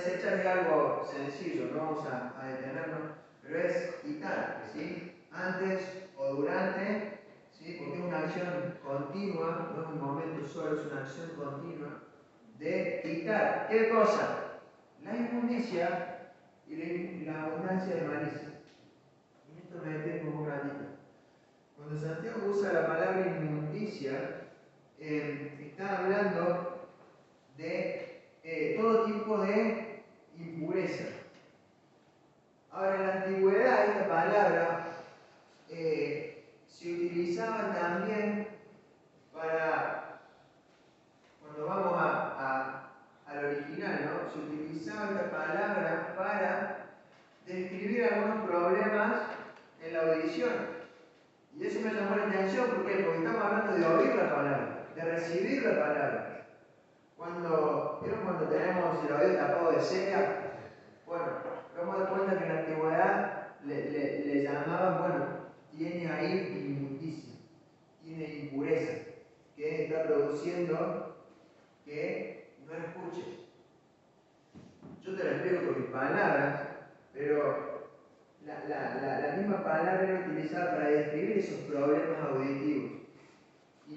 desechar es algo sencillo, no vamos a detenernos, pero es quitar, ¿sí? Antes o durante, ¿sí? Porque es una acción continua, no es un momento solo, es una acción continua de quitar. ¿Qué cosa? La inmundicia y la abundancia de malicia. En esto me detengo un ratito. Cuando Santiago usa la palabra inmundicia, está hablando de todo tipo de impureza. Ahora, en la antigüedad esta palabra se utilizaba también para, cuando vamos al original, ¿no? Se utilizaba esta palabra para describir algunos problemas en la audición. Y eso me llamó la atención, ¿por qué? Porque estamos hablando de oír la palabra, de recibir la palabra. ¿Vieron cuando tenemos el oído tapado de cera? Bueno, vamos a dar cuenta que en la antigüedad le llamaban, bueno, tiene ahí inmundicia, tiene impureza, que está produciendo que no escuche. Yo te lo explico con mis palabras, pero la misma palabra era utilizada para describir esos problemas auditivos. Y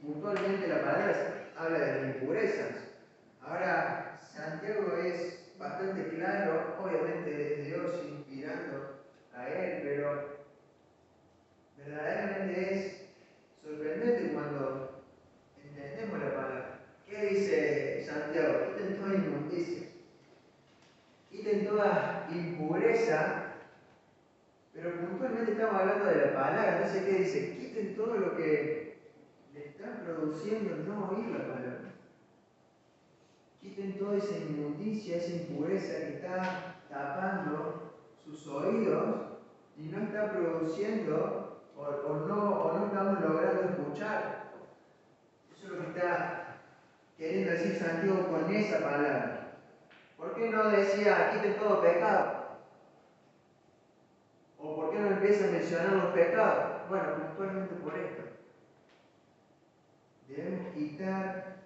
puntualmente la palabra habla de las impurezas. Ahora, Santiago es bastante claro, obviamente es Dios inspirando a él, pero verdaderamente es sorprendente cuando entendemos la palabra. ¿Qué dice Santiago? Quiten toda inmundicia, quiten toda impureza, pero puntualmente estamos hablando de la palabra. Entonces, ¿qué dice? Quiten todo lo que le está produciendo no oír la palabra. Quiten toda esa inmundicia, esa impureza que está tapando sus oídos y no está produciendo o no estamos logrando escuchar. Eso es lo que está queriendo decir Santiago con esa palabra. ¿Por qué no decía quiten todo pecado? ¿O por qué no empieza a mencionar los pecados? Bueno, puntualmente por esto. Debemos quitar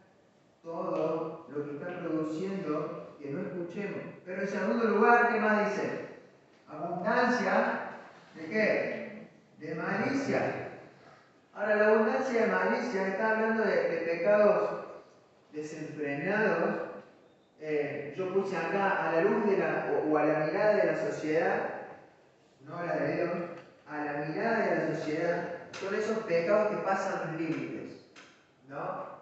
todo lo que está produciendo que no escuchemos. Pero en segundo lugar, ¿qué más dice? Abundancia ¿de qué? De malicia. Ahora, la abundancia de malicia está hablando de pecados desenfrenados. Yo puse acá a la luz de o a la mirada de la sociedad, no a la de Dios, a la mirada de la sociedad, son esos pecados que pasan los límites, ¿no?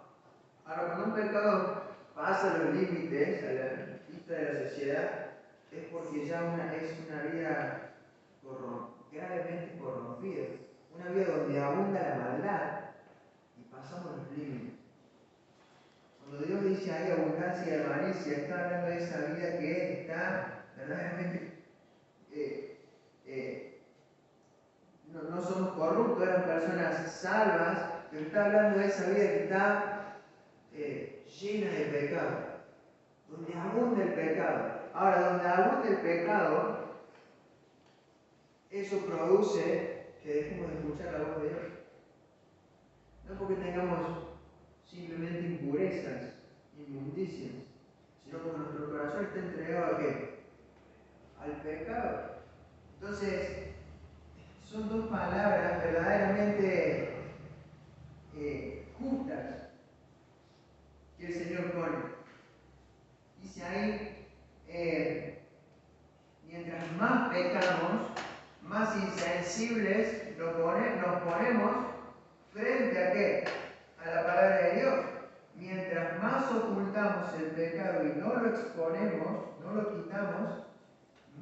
Ahora, cuando un pecado pasa los límites a la vista de la sociedad, es porque ya es una vida gravemente corrompida, una vida donde abunda la maldad y pasamos los límites. Cuando Dios dice hay abundancia de malicia, está hablando de esa vida que está verdaderamente no somos corruptos, eran personas salvas, pero está hablando de esa vida que está llena de pecado, donde abunda el pecado. Ahora, donde abunda el pecado, eso produce que dejemos de escuchar la voz de Dios. No porque tengamos simplemente impurezas, inmundicias, sino porque nuestro corazón está entregado ¿a qué? Al pecado. Entonces, son dos palabras verdaderamente justas que el Señor pone. Dice ahí, mientras más pecamos, más insensibles nos ponemos frente a qué? A la palabra de Dios. Mientras más ocultamos el pecado y no lo exponemos, no lo quitamos,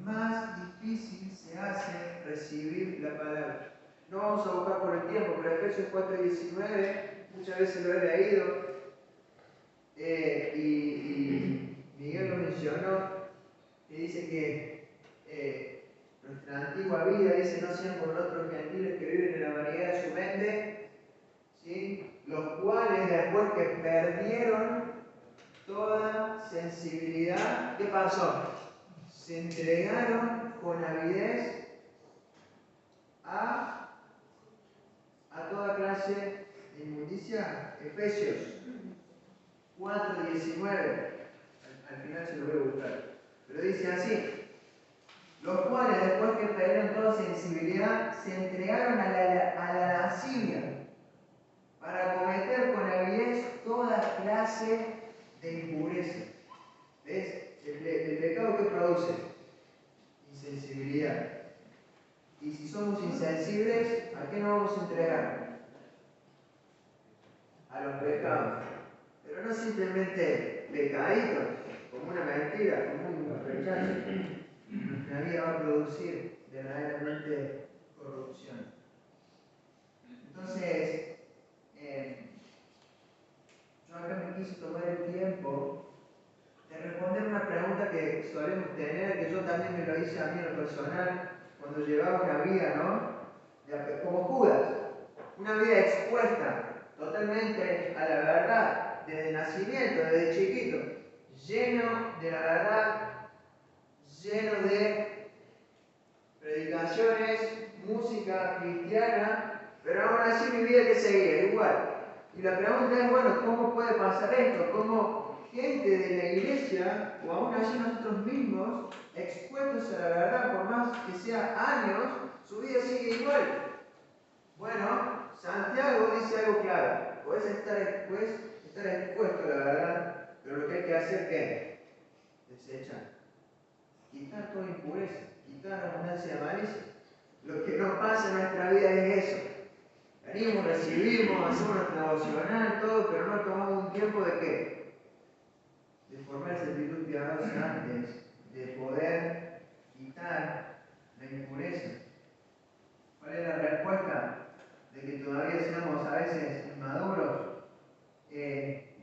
más difícil se hace recibir la palabra. No vamos a buscar por el tiempo, pero Efesios 4:19, muchas veces lo he leído, y Miguel lo mencionó, que dice que nuestra antigua vida, dice, no sean como otros gentiles que viven en la vanidad de su mente, ¿sí? Los cuales después que perdieron toda sensibilidad, ¿qué pasó? Se entregaron con avidez a toda clase de inmundicia. Efesios 4:19. al final se lo voy a buscar. Pero dice así: los cuales, después que perdieron toda sensibilidad, se entregaron a la lascivia para cometer con avidez toda clase de impureza. ¿Ves? El pecado que produce insensibilidad. Y si somos insensibles, ¿a qué nos vamos a entregar? A los pecados. Pero no simplemente pecaditos, como una mentira, como un rechazo. Nuestra vida va a producir verdaderamente corrupción. Entonces, yo acá me quise tomar el tiempo de responder una pregunta que solemos tener, que yo también me lo hice a mí en lo personal, cuando llevaba una vida, ¿no? Como Judas, una vida expuesta totalmente a la verdad, desde nacimiento, desde chiquito, lleno de la verdad, lleno de predicaciones, música cristiana, pero aún así mi vida que seguía igual. Y la pregunta es, bueno, ¿cómo puede pasar esto? ¿Cómo gente de la iglesia, o aún así nosotros mismos, expuestos a la verdad, por más que sea años, su vida sigue igual? Bueno, Santiago dice algo claro: puedes estar expuesto a la verdad, pero lo que hay que hacer, ¿qué? Desechar. Quitar toda impureza, quitar abundancia de malicia. Lo que nos pasa en nuestra vida es eso. Venimos, recibimos, hacemos nuestra devocional, todo, pero no tomamos un tiempo de qué? De formar esa actitud piadosa antes de poder quitar la impureza. ¿Cuál es la respuesta? De que todavía seamos a veces inmaduros,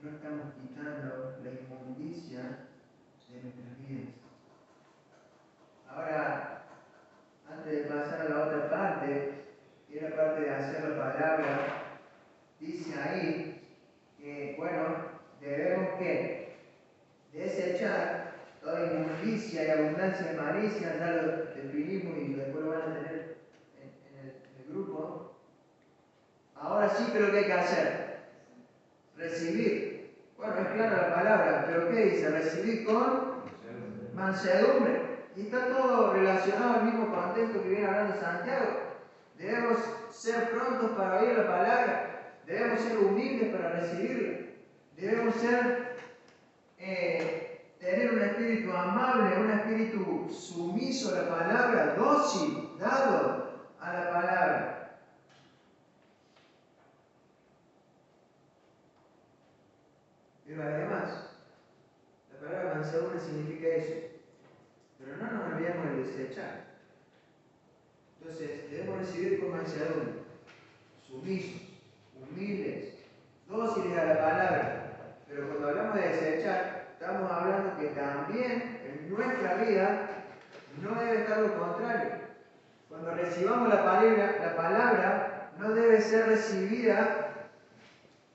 no estamos quitando la inmundicia de nuestras vidas. Ahora, antes de pasar a la otra parte, que es la parte de hacer la palabra, dice ahí que, bueno, debemos que desechar toda inmundicia y abundancia de malicia, ya lo definimos y después lo van a tener en el grupo. Ahora sí, ¿qué es lo que hay que hacer? Recibir. Bueno, es clara la palabra, pero ¿qué dice? Recibir con mansedumbre. Y está todo relacionado al mismo contexto que viene hablando Santiago. Debemos ser prontos para oír la palabra, debemos ser humildes para recibirla, debemos tener un espíritu amable, un espíritu sumiso a la palabra, dócil, dado a la palabra. Pero además, la palabra mansedumbre significa eso. Pero no nos olvidemos de desechar. Entonces, debemos recibir con mansedumbre, sumisos, humildes, dóciles a la palabra. Pero cuando hablamos de desechar, estamos hablando que también en nuestra vida no debe estar lo contrario. Cuando recibamos la palabra no debe ser recibida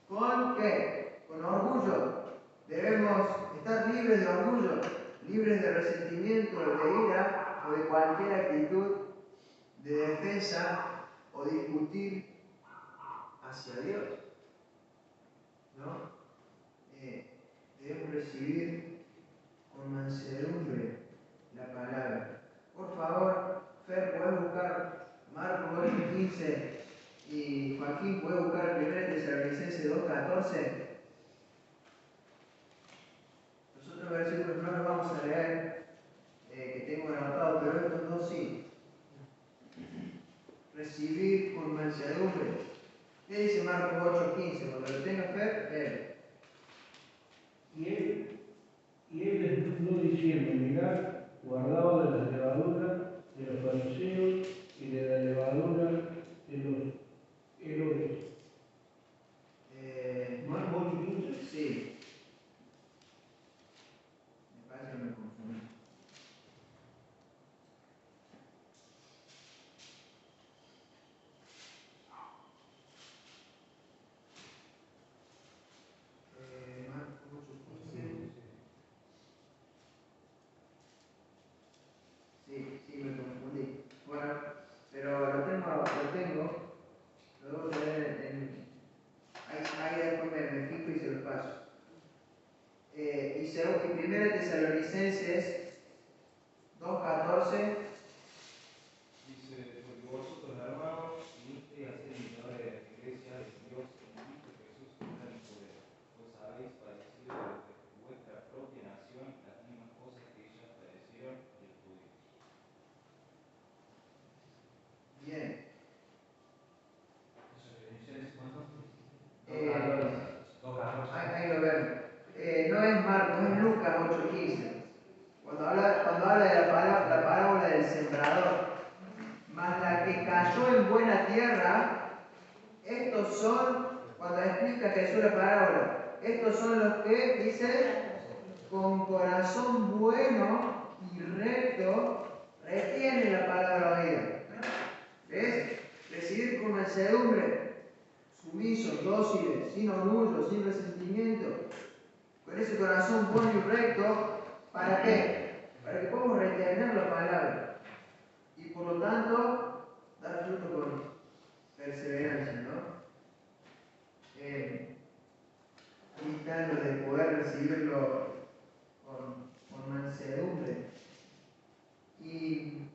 ¿con qué? Con orgullo. Debemos estar libres de orgullo, libres de resentimiento, de ira o de cualquier actitud de defensa o discutir hacia Dios. ¿No? Debemos recibir con mansedumbre la palabra. Por favor, Fer, ¿puedes buscar Marcos 8:15 y Joaquín, ¿puedes buscar 1 Tesalonicenses 2:14? Los otros versículos no los vamos a leer, que tengo anotado, pero estos dos sí. Recibir con mansedumbre. ¿Qué dice Marcos 8:15? Cuando lo tenga Fer, lee. Y él les mandó diciendo: mirad, guardaos de las levaduras de los fariseos y de la levadura de los Herodes. ¿Marcos 8:15? Sí. Me parece que me confundí. Marcos 8:15. Sí, me confundí. Bueno, pero lo tengo, lo debo tener y Primera Tesalonicenses 2:14. Dice, porque vosotros, hermanos, vinisteis a ser imitadores de la iglesia de Dios en Cristo Jesús con gran poder, pues habéis padecido de vuestra propia nación las mismas cosas que ellas padecieron y el judío. Bien. Ahí lo vemos. No es Marcos, es Lucas 8:15. Cuando habla de la parábola del sembrador. Mas la que cayó en buena tierra, estos son, cuando explica Jesús la parábola, estos son los que, dice, con corazón bueno y recto, retienen la palabra oída. ¿Ves? Recibir con mansedumbre, sumisos, dóciles, sin orgullo, sin resentimiento, con ese corazón bueno y recto, ¿para qué? Para que podamos retener la palabra y por lo tanto dar fruto con perseverancia, ¿no? Evitando de poder recibirlo con mansedumbre. Y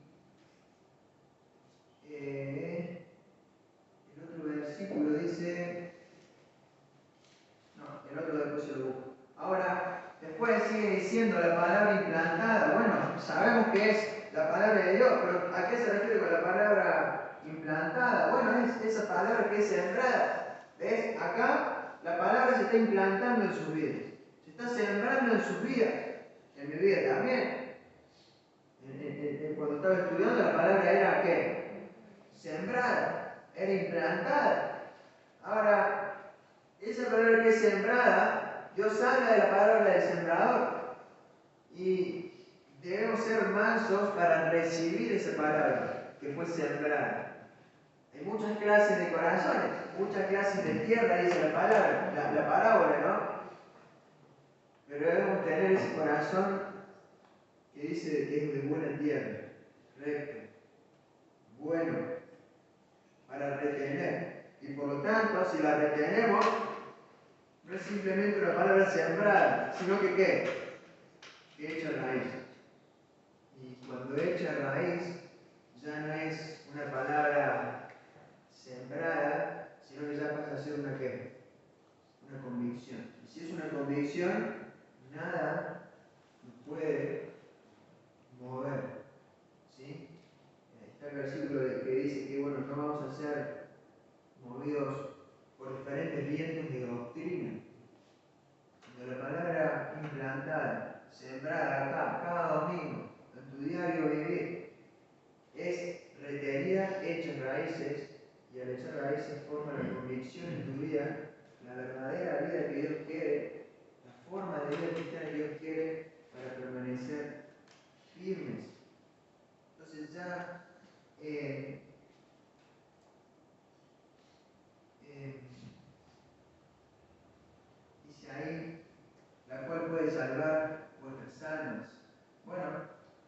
el otro versículo dice, no, el otro después se lo busco. Ahora, después sigue diciendo la palabra implantada. Bueno, sabemos que es la palabra de Dios, pero ¿a qué se refiere con la palabra implantada? Bueno, es esa palabra que es sembrada. ¿Ves? Acá la palabra se está implantando en sus vidas. Se está sembrando en sus vidas. En mi vida también. Cuando estaba estudiando, la palabra era ¿qué? Sembrada. Era implantada. Ahora, esa palabra que es sembrada, Dios habla de la palabra del sembrador. Y debemos ser mansos para recibir esa palabra que fue sembrada. Hay muchas clases de corazones, muchas clases de tierra, dice la palabra, la parábola, ¿no? Pero debemos tener ese corazón que dice que es de buena tierra, recto, bueno, para retener. Y por lo tanto, si la retenemos, no es simplemente una palabra sembrada, sino que ¿qué? Que echa raíz. Y cuando echa raíz, ya no es una palabra sembrada, sino que ya pasa a ser una ¿qué? Una convicción. Y si es una convicción, nada nos puede mover. ¿Sí? Está el versículo que dice que bueno, no vamos a ser movidos por diferentes vientos de doctrina. Cuando la palabra implantada, sembrada acá, cada domingo, en tu diario vivir, es retenida, hecha raíces, y al echar raíces forma la convicción en tu vida, la verdadera vida que Dios quiere, la forma de vida cristiana que Dios quiere para permanecer firmes. Entonces ya dice ahí, la cual puede salvar vuestras almas. Bueno,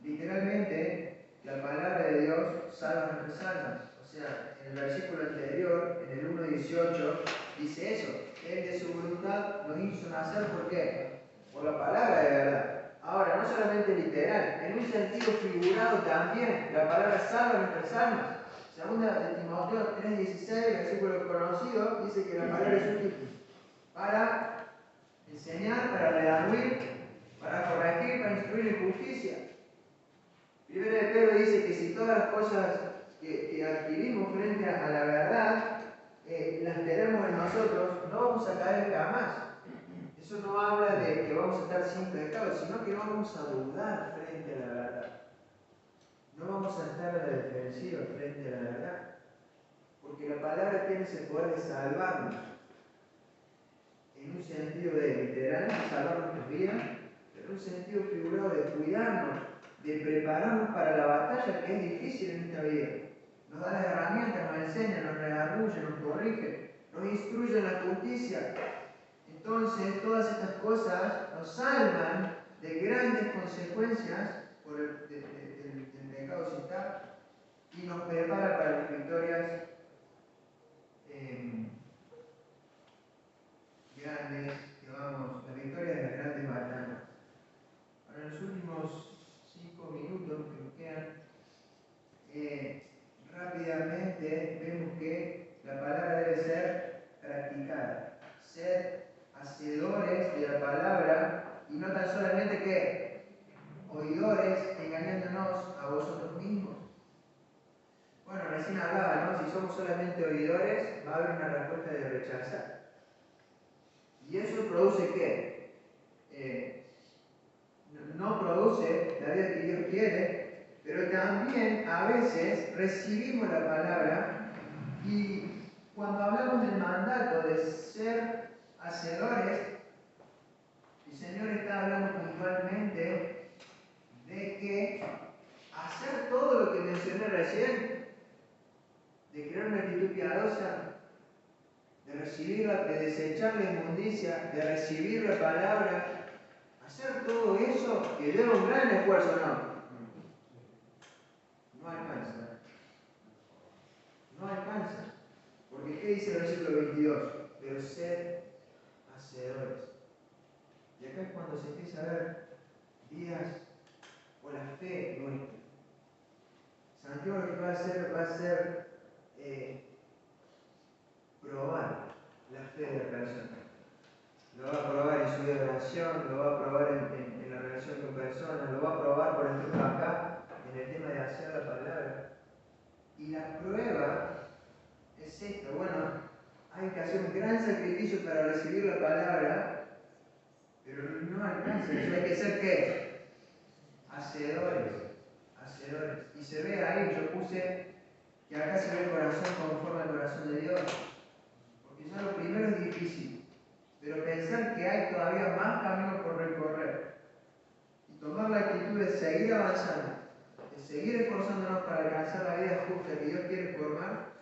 literalmente la palabra de Dios salva nuestras almas. O sea, en el versículo anterior, en el 1:18, dice eso. Él de su voluntad nos hizo nacer, ¿por qué? Por la palabra de verdad. Ahora, no solamente literal, en un sentido figurado también, la palabra salva nuestras almas. Segunda de Timoteo 3:16, versículo conocido, dice que la palabra es útil para enseñar, para redarguir, para corregir, para instruir en justicia. Primero de Pedro dice que si todas las cosas que adquirimos frente a la verdad las tenemos en nosotros, no vamos a caer jamás. Eso no habla de que vamos a estar sin pecado, sino que no vamos a dudar frente a la verdad. No vamos a estar a la defensiva frente a la verdad. Porque la palabra tiene ese poder de salvarnos. En un sentido de literal, salvar nuestras vidas, pero en un sentido figurado de cuidarnos, de prepararnos para la batalla que es difícil en esta vida. Nos da las herramientas, nos enseña, nos redarguye, nos corrige, nos instruye en la justicia. Entonces, todas estas cosas nos salvan de grandes consecuencias por el pecado sin estar y nos prepara para las victorias grandes, las victorias de las grandes batallas. tan solamente que oidores, engañándonos a vosotros mismos. Bueno, recién hablaba, ¿no? Si somos solamente oidores, va a haber una respuesta de rechazar. ¿Y eso produce qué? No produce la vida que Dios quiere, pero también a veces recibimos la palabra y cuando hablamos del mandato de ser hacedores, el Señor está hablando puntualmente de que hacer todo lo que mencioné recién, de crear una actitud piadosa, de recibirla, de desechar la inmundicia, de recibir la palabra, hacer todo eso que lleva un gran esfuerzo, no alcanza. No alcanza. Porque ¿qué dice el versículo 22? Pero sed hacedores. Y acá es cuando se empieza a ver días o la fe nuestra. Santiago lo que va a hacer probar la fe de la persona. Lo va a probar en su vida de oración, lo va a probar en la relación con personas, lo va a probar, por ejemplo, acá, en el tema de hacer la palabra. Y la prueba es esta. Bueno, hay que hacer un gran sacrificio para recibir la palabra, pero no alcanza. Eso hay que ser ¿qué? Hacedores. Y se ve ahí, yo puse que acá se ve el corazón conforme al corazón de Dios. Porque ya lo primero es difícil, pero pensar que hay todavía más camino por recorrer y tomar la actitud de seguir avanzando, de seguir esforzándonos para alcanzar la vida justa que Dios quiere formar,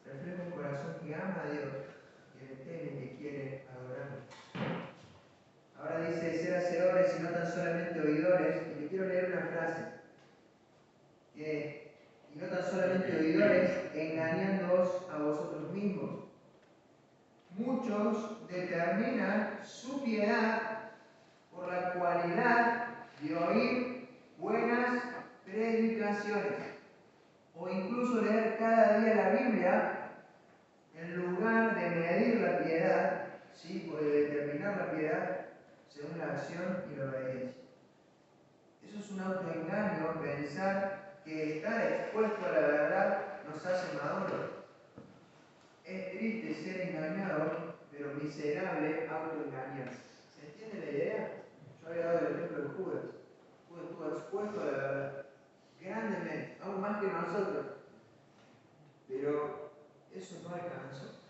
refleja un corazón que ama a Dios, que le teme, que quiere adorarlo. Ahora dice ser hacedores y no tan solamente oidores, y le quiero leer una frase. Y no tan solamente oidores, engañándoos a vosotros mismos. Muchos determinan su piedad por la cualidad de oír buenas predicaciones o incluso leer cada día la Biblia en lugar de medir la piedad, ¿sí? O de determinar la piedad según la acción y la obediencia. Eso es un autoengaño, pensar que estar expuesto a la verdad nos hace maduros. Es triste ser engañado, pero miserable autoengañarse. ¿Se entiende la idea? Yo había dado el ejemplo de Judas. Judas estuvo expuesto a la verdad, grandemente, aún más que nosotros. Pero eso no alcanzó,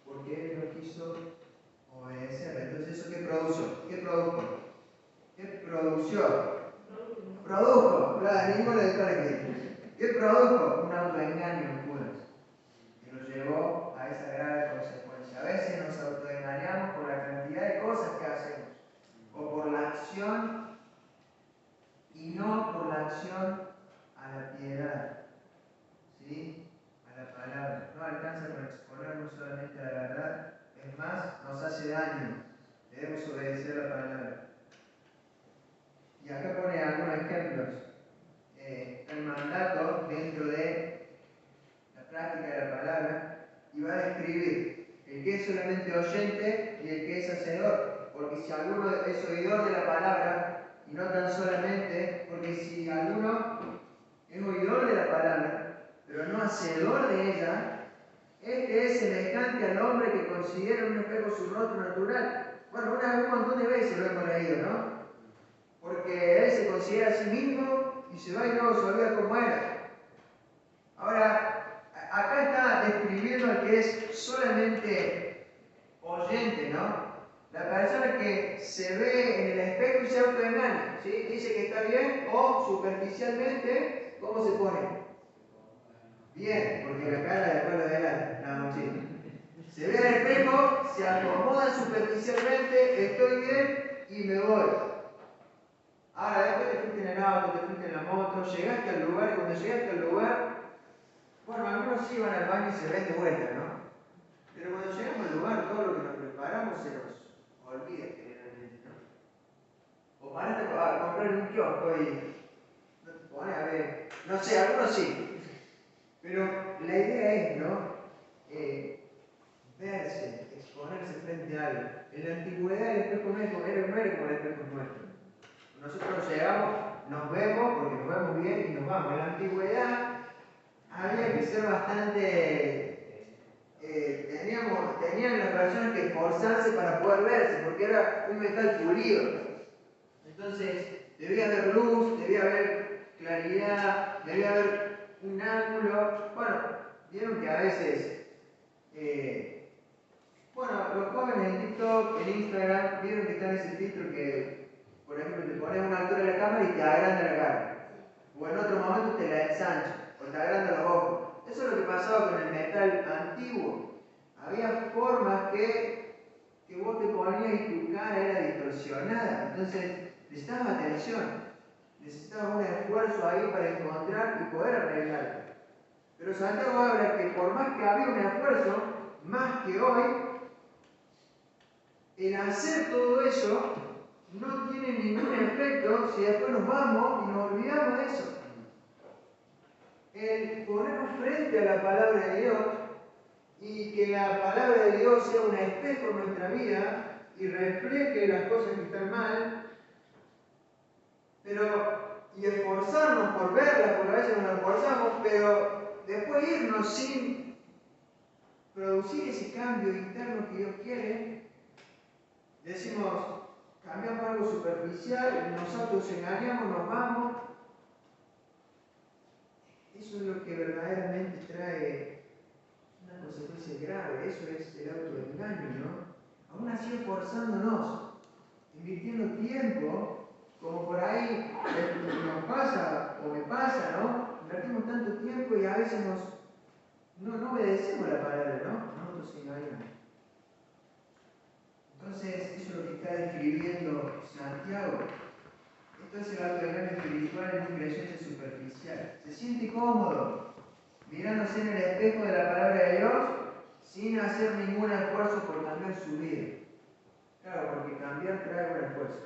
porque él no quiso obedecer. Entonces, ¿eso qué produjo? ¿Qué produjo? ¿Qué produció? Produjo, claro, ninguno de estos aquí. ¿Qué produjo? Un autoengaño en Judas, que nos llevó a esa grave consecuencia. A veces nos autoengañamos por la cantidad de cosas que hacemos, o por la acción, y no por la acción a la piedad, ¿sí? A la palabra. No alcanza con exponernos solamente a la verdad, es más, nos hace daño. Debemos obedecer la palabra. Y acá pone algunos ejemplos. El mandato dentro de la práctica de la palabra, y va a describir el que es solamente oyente y el que es hacedor. Porque si alguno es oidor de la palabra, y no tan solamente, porque si alguno es oidor de la palabra, pero no hacedor de ella, este es semejante al hombre que considera en un espejo su rostro natural. Bueno, un montón de veces lo hemos leído, ¿no? Porque él se considera a sí mismo y se va y luego se olvida cómo era. Ahora, acá está describiendo al que es solamente oyente, ¿no? La persona que se ve en el espejo y se autoengaña, ¿sí? Dice que está bien o superficialmente, ¿cómo se pone? Bien, porque la cara después lo de la mochila. Se ve en el espejo, se acomoda superficialmente, estoy bien y me voy. Ahora, después te fuiste en el auto, te fuiste en la moto, llegaste al lugar y cuando llegaste al lugar, bueno, algunos sí van al baño y se ven de vuelta, ¿no? Pero cuando llegamos al lugar, todo lo que nos preparamos se nos olvida generalmente, ¿no? O paraste a comprar en un kiosco y no te pones a ver, no sé, algunos sí. Pero la idea es, ¿no? Verse, exponerse frente a algo. En la antigüedad el espejo no era como el espejo nuestro. nos vemos porque nos vemos bien y nos vamos. En la antigüedad había que ser bastante, tenían las personas que esforzarse para poder verse, porque era un metal pulido. Entonces, debía haber luz, debía haber claridad, debía haber un ángulo. Bueno, vieron que a veces, los jóvenes en TikTok, en Instagram, vieron que está ese filtro que, por ejemplo, te pones una altura de la cámara y te agranda la cara. O en otro momento te la ensancha, o te agranda los ojos. Eso es lo que pasaba con el metal antiguo. Había formas que vos te ponías y tu cara era distorsionada. Entonces, necesitabas atención. Necesitabas un esfuerzo ahí para encontrar y poder arreglarlo. Pero Santiago habla que por más que había un esfuerzo, más que hoy, el hacer todo eso no tiene ningún efecto si después nos vamos y nos olvidamos de eso. El ponernos frente a la palabra de Dios y que la palabra de Dios sea un espejo en nuestra vida y refleje las cosas que están mal, y esforzarnos por verlas, porque a veces nos esforzamos, pero después irnos sin producir ese cambio interno que Dios quiere. Decimos, cambiamos algo superficial, nosotros engañamos, nos vamos. Eso es lo que verdaderamente trae una consecuencia grave. Eso es el autoengaño, ¿no? Aún así esforzándonos, invirtiendo tiempo, como por ahí nos pasa o me pasa, ¿no? Invertimos tanto tiempo y a veces no obedecemos la palabra, ¿no? Nosotros engañamos. Entonces, eso es lo que está describiendo Santiago. Esto es el autoengaño espiritual en un creyente superficial. Se siente cómodo mirándose en el espejo de la palabra de Dios sin hacer ningún esfuerzo por cambiar su vida. Claro, porque cambiar trae un esfuerzo.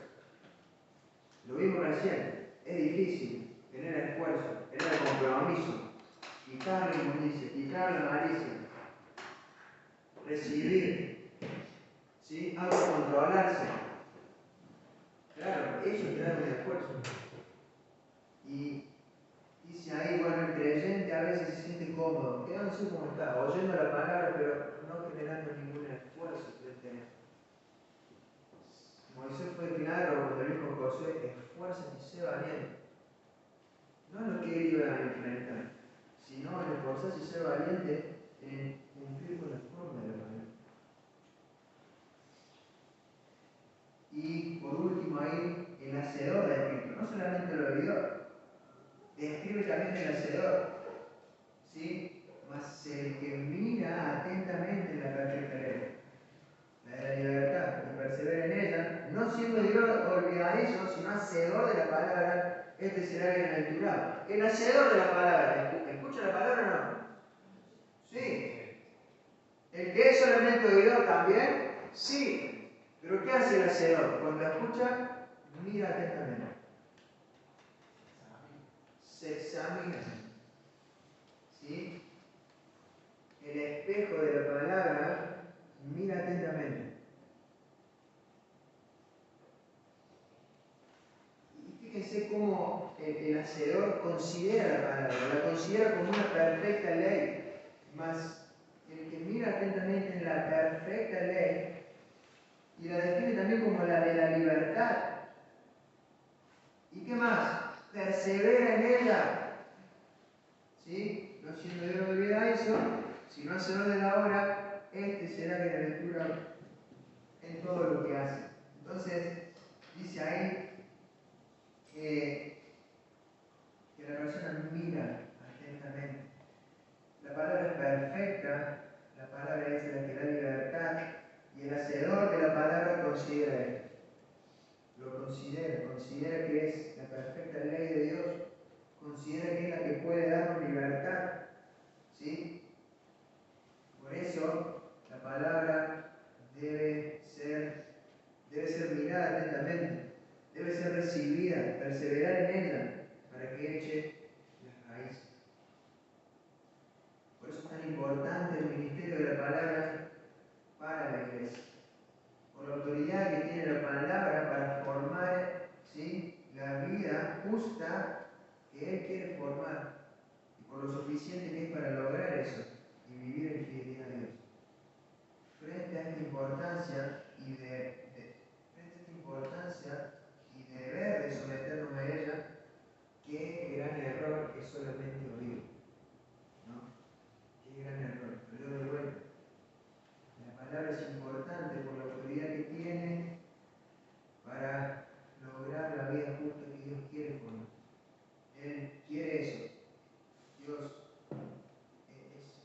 Lo vimos recién. Es difícil tener esfuerzo, tener compromiso, quitar la inmundicia, quitar la malicia, recibir, ¿sí? Autocontrolarse. Claro, eso trae un esfuerzo. Y dice ahí, bueno, el creyente a veces se siente cómodo, quedándose como está, oyendo la palabra, pero no generando ningún esfuerzo frente a eso. Moisés fue claro cuando dijo a Josué, esfuérzate y sé valiente. No es lo que él iba a enfrentar, sino en esforzarse y ser valiente en cumplir con la forma de la palabra. Y por último ahí, el hacedor de Espíritu, no solamente el oidor, describe también el hacedor, ¿sí? Mas el que mira atentamente en la perfecta ley, la de la libertad, y persevera en ella, no siendo olvidadizo, sino hacedor de la palabra, este será bienaventurado. El hacedor de la palabra, ¿escucha la palabra o no? Sí. ¿El que es solamente oidor también? Sí. ¿Pero qué hace el hacedor? Cuando escucha, mira atentamente. Se examina. ¿Sí? El espejo de la palabra, mira atentamente. Y fíjense cómo el hacedor considera la palabra, la considera como una perfecta ley. Mas el que mira atentamente en la perfecta ley, y la define también como la de la libertad. ¿Y qué más? Persevera en ella. ¿Sí? No siendo Dios olvidadizo, sino hacedor de la obra, este será bienaventurado en todo lo que hace. Entonces, dice ahí que la persona mira atentamente. La palabra es perfecta, la palabra es la que da libertad, y el hacedor de la palabra considera esto. Lo considera que es la perfecta ley de Dios, considera que es la que puede darnos libertad. ¿Sí? Por eso, la palabra debe ser mirada atentamente, debe ser recibida, perseverar en ella, para que eche las raíces. Por eso es tan importante el ministerio de la palabra para la iglesia. Por la autoridad que tiene la palabra para formar, ¿sí?, la vida justa que Él quiere formar y por lo suficiente que es para lograr eso y vivir en fidelidad a Dios. Frente a esta importancia y deber de someternos a ella, qué gran error es solamente oír, ¿no? Qué gran error. Pero de vuelta, la palabra es importante por la autoridad que tiene para lograr la vida justa que Dios quiere por nosotros. Él quiere eso. Dios es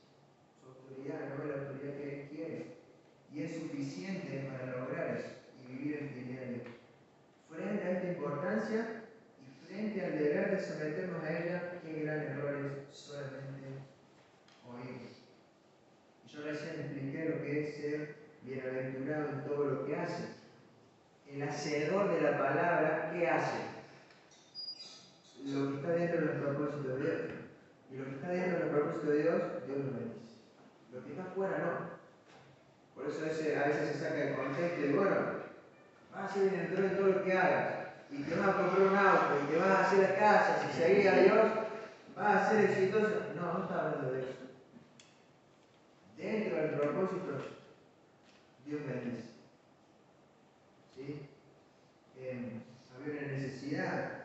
su autoridad, no es la autoridad que Él quiere. Y es suficiente para lograr eso y vivir en fidelidad a Dios. Frente a esta importancia y frente al deber de someternos a ella, qué gran error es solamente oír. Y yo recién expliqué lo que es ser bienaventurado en todo lo que hace. El hacedor de la palabra, ¿qué hace? Lo que está dentro del propósito de Dios. Y lo que está dentro del propósito de Dios, Dios lo bendice. Lo que está fuera, no. Por eso a veces se saca el contexto y bueno, vas a ser bienaventurado en todo lo que hagas. Y te vas a comprar un auto, y te vas a hacer la casa, si seguís a Dios, vas a ser exitoso. No, no está hablando de eso. Dentro del propósito, Dios bendice. ¿Sí? Había una necesidad